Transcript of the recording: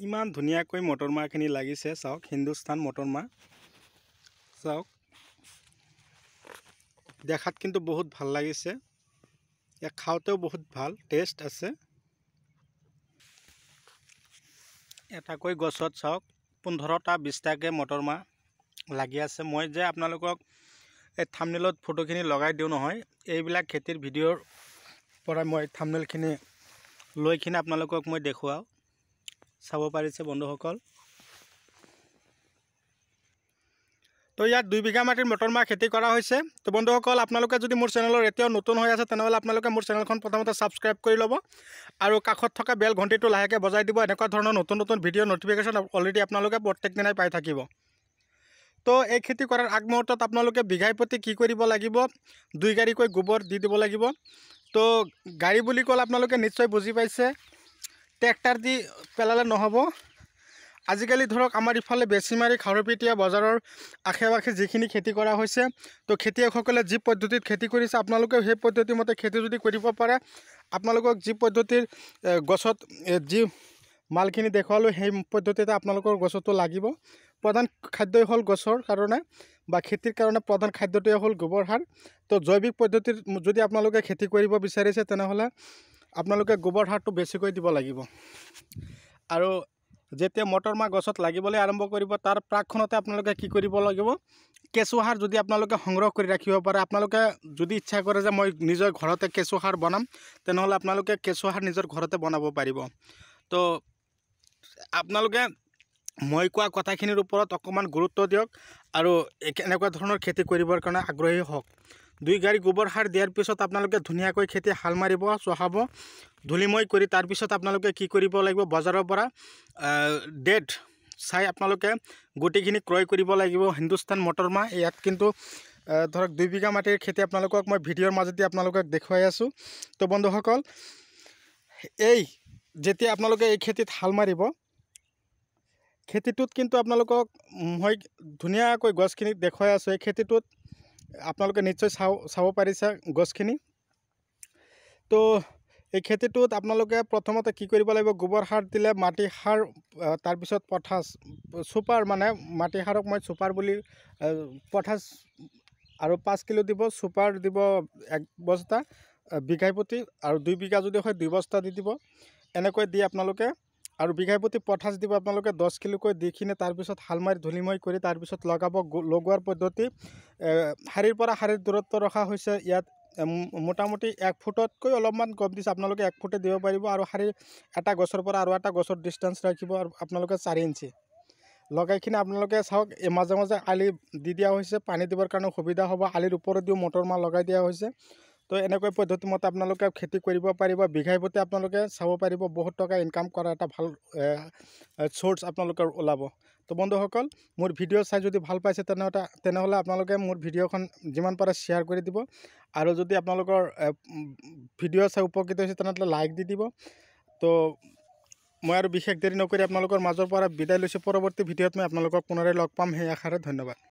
ইমান ধুনীয়াকৈ মটৰমাহখিনি লাগিছে চাওক হিন্দুস্তান মটৰমাহ চাওক দেখাত কিন্তু বহুত ভাল লাগিছে ইয়া খাওঁতেও বহুত ভাল টেষ্ট আছে এটাকৈ গছত চাওক 15টা 20টাকে মটৰমাহ লাগি আছে মই যে আপোনালোকক এই থাম্বনেলত ফটোখিনি লগাই দিও নহয় এইবিলাক খেতিৰ ভিডিঅ'ৰ পৰা মই থাম্বনেলখিনি লৈখিনি আপোনালোকক মই দেখুৱাও চাব পাৰিছে বন্ধুসকল তো ইয়াত 2 বিঘা মাটিৰ মটৰমাহ খেতি কৰা হৈছে তো বন্ধুসকল আপোনালোকে যদি মোৰ চেনেলৰ এতিয়াও নতুন হৈ আছে তেনেহলে আপোনালোকে মোৰ চেনেলখন প্ৰথমতে সাবস্ক্ৰাইব কৰি ল'ব আৰু কাষত থকা বেল ঘণ্টিটো লাহেকে বজাই দিব এনেকুৱা ধৰণৰ নতুন নতুন ভিডিঅ' নটিফিকেশ্যন অলৰেডি আপোনালোকে প্ৰত্যেক দিনাই পাই থাকিব তো এই খেতি কৰাৰ আগমুহূৰ্তত আপোনালোকে বিঘাই প্ৰতি কি কৰিব লাগিব 2 গাড়ীকৈ গোবৰ দি দিব লাগিব তো গাড়ী বুলি ক'লে আপোনালোকে নিশ্চয় বুজি পাইছে ট্ৰেক্টৰ দি পেলালে নহব আজিকালি ধৰক আমাৰ ইফালে বেছিমাৰি খাৰুপেটিয়া বজাৰৰ আশে-পাশে যিখিনি খেতি কৰা হৈছে তো খেতিয়কসকলে যি পদ্ধতিত খেতি কৰিছে আপোনালোকে সেই পদ্ধতি মতে খেতি যদি কৰিব পাৰে আপোনালোকক যি পদ্ধতিৰ গছত যি মালখিনি দেখুৱালো সেই পদ্ধতিতে আপোনালোকৰ গছটো লাগিব প্ৰধান খাদ্যই হল গছৰ কাৰণে বা খেতিৰ কাৰণে প্ৰধান খাদ্যটোই হল গোবৰ সাৰ তো জৈৱিক পদ্ধতিৰ যদি আপোনালোকে খেতি কৰিব বিচাৰিছে তেনেহলে আপোনালোকে গোবৰ সাৰটো বেছিকৈ দিব লাগিব আৰু যেতিয়া মটৰমাহ গছত লাগিবলৈ আৰম্ভ কৰিব তাৰ প্ৰাকখনতে আপোনালোকে কি কৰিব লাগিব কেঁচু সাৰ যদি আপোনালোকে সংগ্ৰহ কৰি ৰাখিব পাৰে আপোনালোকে যদি ইচ্ছা কৰে যে মই নিজৰ ঘৰতে কেঁচু সাৰ বনাম তেনেহলে আপোনালোকে কেঁচু সাৰ নিজৰ ঘৰতে বনাব পাৰিব তো আপোনালোকে মই কোৱা কথাখিনিৰ ওপৰত অকমান গুৰুত্ব দিয়ক আৰু এনেকুৱা ধৰণৰ খেতি কৰিবৰ কাৰণে আগ্ৰহী হওক 2 গাড়ী গোবৰ সাৰ দিয়াৰ পিছত আপোনালোকে ধুনীয়াকৈ খেতি হাল মাৰিব চহাব ধুলিময় কৰি তাৰ পিছত আপোনালোকে কি কৰিব লাগিব বজাৰৰ পৰা ডেট চাই আপোনালোকে গুটিখিনি ক্ৰয় কৰিব লাগিব হিন্দুস্তান মটৰমাহ ইয়াত কিন্তু ধৰক 2 বিঘা মাটিৰ খেতি আপোনালোকক মই ভিডিঅ'ৰ মাজেদি আপোনালোকক দেখুৱাই আছো তো বন্ধুসকল এই যেতিয়া আপোনালোকে এই খেতিত হাল মাৰিব খেতিটোত কিন্তু আপোনালোকক মই ধুনীয়াকৈ গছখিনি দেখুৱাই আছো এই খেতিটোত আপোনালোকে নিশ্চয় চাব পাৰিছে গছখিনি তো এই খেতিটোত আপোনালোকে প্ৰথমতে কি কৰিব লাগিব গোবৰ সাৰ দিলে মাটি সাৰ তাৰ পিছত পটাছ সুপাৰ মানে মাটি সাৰক মই সুপাৰ বুলি পটাছ আৰু 5 কিলো দিব সুপাৰ দিব 1 বস্তা বিঘাই প্ৰতি আৰু 2 বিঘা যদি হয় 2 বস্তা দি দিব এনেকৈ দি আপোনালোকে আৰু বিঘাই প্ৰতি পটাছ দিব আপোনালোকে 10 কিলোকৈ দিখিনি তাৰ পিছত হাল মাৰি ধুলিময় কৰি তাৰ পিছত লগাব লগোৱাৰ পদ্ধতি হাৰিৰ পৰা হাৰিৰ দূৰত্ব ৰখা হৈছে ইয়াত মোটামুটি 1 ফুটতকৈ অলপমান কম দিছে আপোনালোকে 1 ফুটে দিব পাৰিব আৰু হাৰি এটা গছৰ পৰা আৰু এটা গছৰ ডিসটেন্স ৰাখিব আৰু আপোনালোকে 4 ইঞ্চি লগাইখিনি আপোনালোকে চাওক এই মাজে মাজে আলি দি দিয়া হৈছে পানী দিবৰ কাৰণে সুবিধা হ'ব আলিৰ ওপৰত দিও মটৰমাহ লগাই দিয়া হৈছে তো এনেকৈ পদ্ধতি মতে আপোনালোকে খেতি কৰিব পাৰিব বিঘাই প্ৰতি আপোনালোকে চাব পাৰিব বহুত টকা ইনকাম কৰা এটা ভাল সোৰ্স আপোনালোকৰ ওলাব তো বন্ধুসকল মোৰ ভিডিঅ' চাই যদি ভাল পাইছে তেনেহলে আপোনালোকে মোৰ ভিডিঅ'খন যিমান পাৰে শেয়াৰ কৰি দিব আৰু যদি আপোনালোকৰ ভিডিঅ' চাই উপকৃত হৈছে তেনেহলে লাইক দি দিব তো মই আৰু বিশেষ দেৰি নকৰি আপোনালোকৰ মাজৰ পৰা বিদায় লৈছো পৰৱৰ্তী ভিডিঅ'ত মই আপোনালোকক পুনৰাই লগ পাম সেই আশাৰে ধন্যবাদ